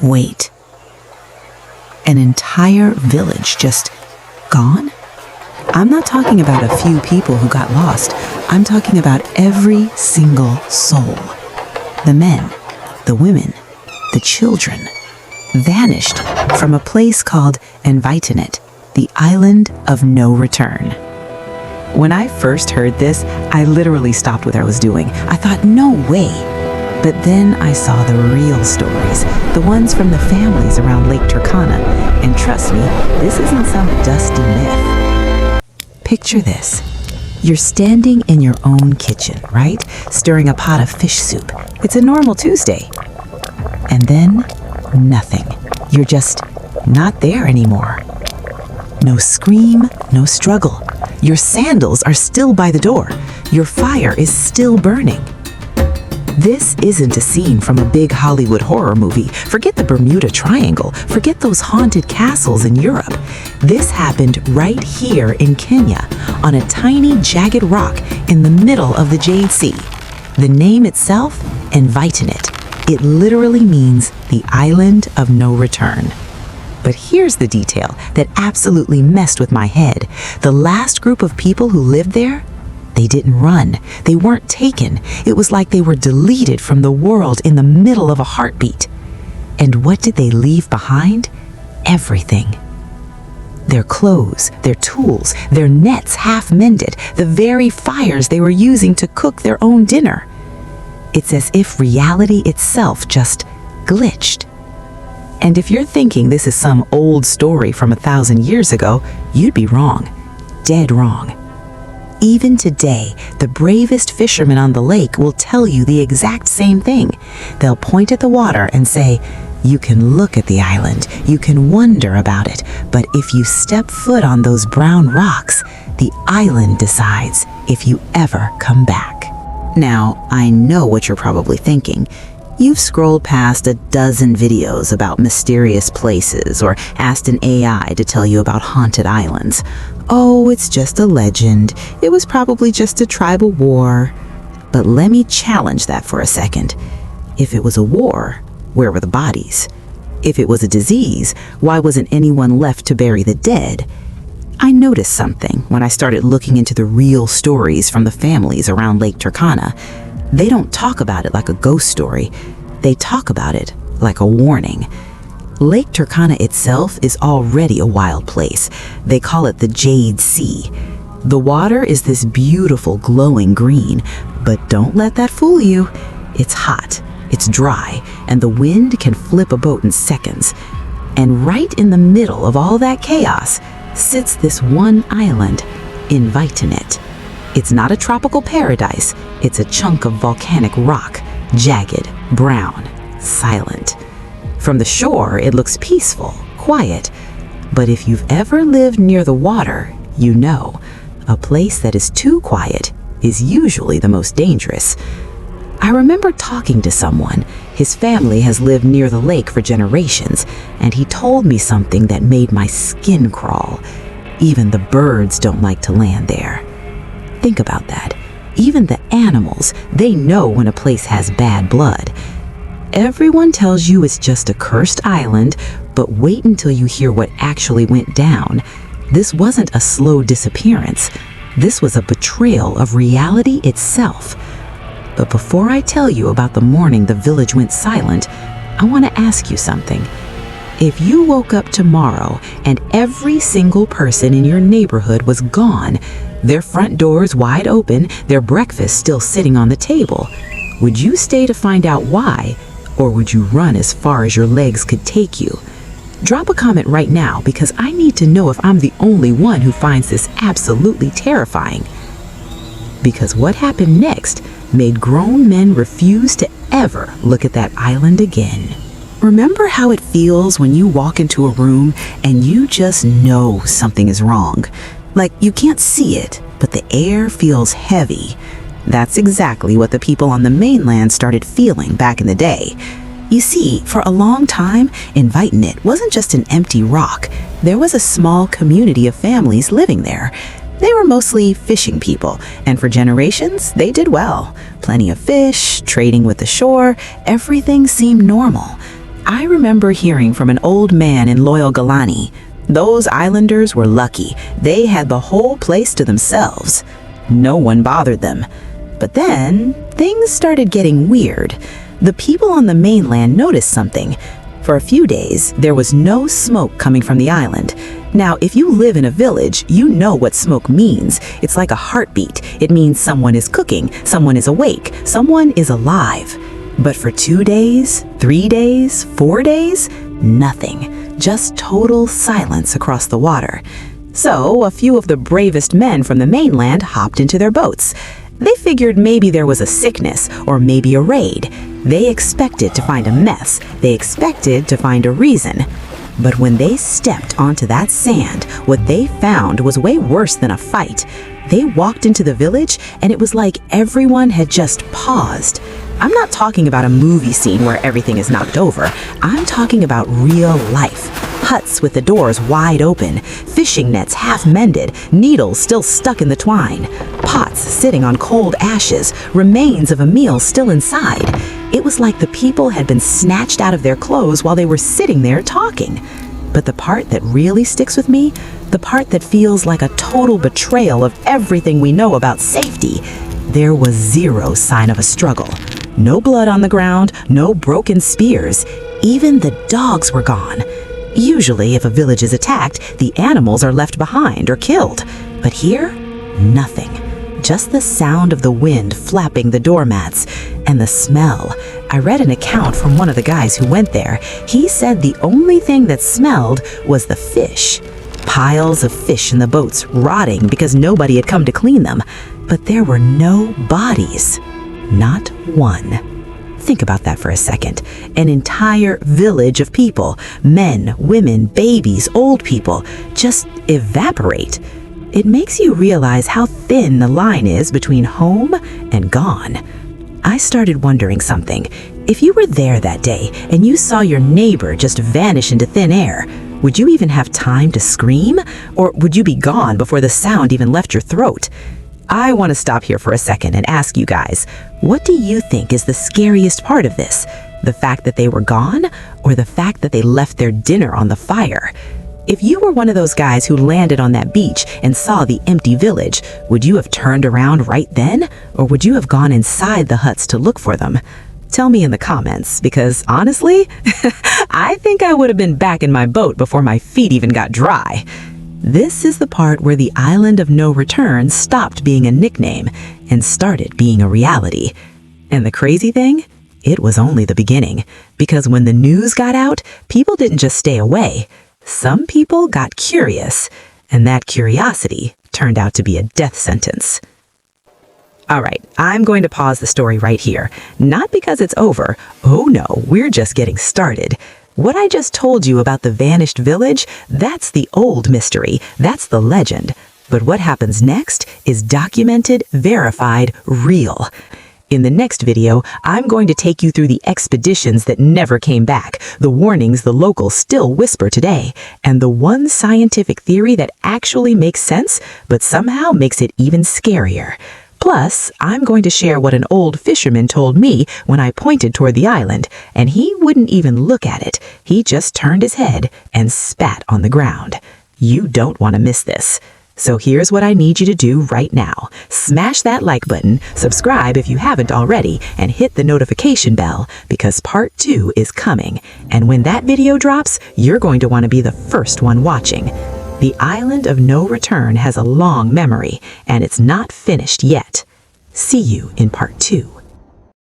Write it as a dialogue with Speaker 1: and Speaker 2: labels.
Speaker 1: Wait. An entire village just gone? I'm not talking about a few people who got lost. I'm talking about every single soul. The men, the women, the children, vanished from a place called Envaitenet, the island of no return. When I first heard this, I literally stopped what I was doing. I thought, no way. But then I saw the real stories, the ones from the families around Lake Turkana. And trust me, this isn't some dusty myth. Picture this. You're standing in your own kitchen, right? Stirring a pot of fish soup. It's a normal Tuesday. And then, nothing. You're just not there anymore. No scream, no struggle. Your sandals are still by the door. Your fire is still burning. This isn't a scene from a big Hollywood horror movie. Forget the Bermuda Triangle. Forget those haunted castles in Europe. This happened right here in Kenya, on a tiny jagged rock in the middle of the Jade Sea. The name itself, Envaitenet. It literally means the island of no return. But here's the detail that absolutely messed with my head. The last group of people who lived there, they didn't run. They weren't taken. It was like they were deleted from the world in the middle of a heartbeat. And what did they leave behind? Everything. Their clothes, their tools, their nets half mended, the very fires they were using to cook their own dinner. It's as if reality itself just glitched. And if you're thinking this is some old story from 1,000 years ago, you'd be wrong. Dead wrong. Even today, the bravest fishermen on the lake will tell you the exact same thing. They'll point at the water and say, you can look at the island, you can wonder about it, but if you step foot on those brown rocks, the island decides if you ever come back. Now, I know what you're probably thinking. You've scrolled past a dozen videos about mysterious places or asked an AI to tell you about haunted islands. Oh, it's just a legend. It was probably just a tribal war. But let me challenge that for a second. If it was a war, where were the bodies? If it was a disease, why wasn't anyone left to bury the dead? I noticed something when I started looking into the real stories from the families around Lake Turkana. They don't talk about it like a ghost story. They talk about it like a warning. Lake Turkana itself is already a wild place. They call it the Jade Sea. The water is this beautiful glowing green, but don't let that fool you. It's hot, it's dry, and the wind can flip a boat in seconds. And right in the middle of all that chaos sits this one island, Envaitenet. It's not a tropical paradise, it's a chunk of volcanic rock, jagged, brown, silent. From the shore, it looks peaceful, quiet. But if you've ever lived near the water, you know, a place that is too quiet is usually the most dangerous. I remember talking to someone. His family has lived near the lake for generations, and he told me something that made my skin crawl. Even the birds don't like to land there. Think about that. Even the animals, they know when a place has bad blood. Everyone tells you it's just a cursed island, but wait until you hear what actually went down. This wasn't a slow disappearance. This was a betrayal of reality itself. But before I tell you about the morning the village went silent, I want to ask you something. If you woke up tomorrow and every single person in your neighborhood was gone, their front doors wide open, their breakfast still sitting on the table, would you stay to find out why, or would you run as far as your legs could take you? Drop a comment right now because I need to know if I'm the only one who finds this absolutely terrifying. Because what happened next made grown men refuse to ever look at that island again. Remember how it feels when you walk into a room and you just know something is wrong? Like you can't see it, but the air feels heavy. That's exactly what the people on the mainland started feeling back in the day. You see, for a long time, Envaitenet wasn't just an empty rock. There was a small community of families living there. They were mostly fishing people, and for generations, they did well. Plenty of fish, trading with the shore, everything seemed normal. I remember hearing from an old man in Loyal Galani. Those islanders were lucky. They had the whole place to themselves. No one bothered them. But then, things started getting weird. The people on the mainland noticed something. For a few days, there was no smoke coming from the island. Now, if you live in a village, you know what smoke means. It's like a heartbeat. It means someone is cooking, someone is awake, someone is alive. But for 2 days, 3 days, 4 days, nothing. Just total silence across the water. So, a few of the bravest men from the mainland hopped into their boats. They figured maybe there was a sickness, or maybe a raid. They expected to find a mess. They expected to find a reason. But when they stepped onto that sand, what they found was way worse than a fight. They walked into the village, and it was like everyone had just paused. I'm not talking about a movie scene where everything is knocked over. I'm talking about real life. Huts with the doors wide open, fishing nets half mended, needles still stuck in the twine, pots sitting on cold ashes, remains of a meal still inside. It was like the people had been snatched out of their clothes while they were sitting there talking. But the part that really sticks with me, the part that feels like a total betrayal of everything we know about safety, there was zero sign of a struggle. No blood on the ground, no broken spears. Even the dogs were gone. Usually, if a village is attacked, the animals are left behind or killed. But here, nothing. Just the sound of the wind flapping the doormats and the smell. I read an account from one of the guys who went there. He said the only thing that smelled was the fish. Piles of fish in the boats, rotting because nobody had come to clean them. But there were no bodies. Not one. Think about that for a second. An entire village of people, men, women, babies, old people, just evaporate. It makes you realize how thin the line is between home and gone. I started wondering something. If you were there that day and you saw your neighbor just vanish into thin air, would you even have time to scream? Or would you be gone before the sound even left your throat? I want to stop here for a second and ask you guys, what do you think is the scariest part of this? The fact that they were gone, or the fact that they left their dinner on the fire? If you were one of those guys who landed on that beach and saw the empty village, would you have turned around right then, or would you have gone inside the huts to look for them? Tell me in the comments, because honestly, I think I would have been back in my boat before my feet even got dry. This is the part where the Island of No Return stopped being a nickname and started being a reality. And the crazy thing? It was only the beginning, because when the news got out, people didn't just stay away. Some people got curious, and that curiosity turned out to be a death sentence. All right, I'm going to pause the story right here. Not because it's over. Oh no, we're just getting started. What I just told you about the vanished village, that's the old mystery. That's the legend. But what happens next is documented, verified, real. In the next video, I'm going to take you through the expeditions that never came back, the warnings the locals still whisper today, and the one scientific theory that actually makes sense, but somehow makes it even scarier. Plus, I'm going to share what an old fisherman told me when I pointed toward the island, and he wouldn't even look at it. He just turned his head and spat on the ground. You don't want to miss this. So here's what I need you to do right now. Smash that like button, subscribe if you haven't already, and hit the notification bell, because part 2 is coming. And when that video drops, you're going to want to be the first one watching. The Island of No Return has a long memory, and it's not finished yet. See you in part 2.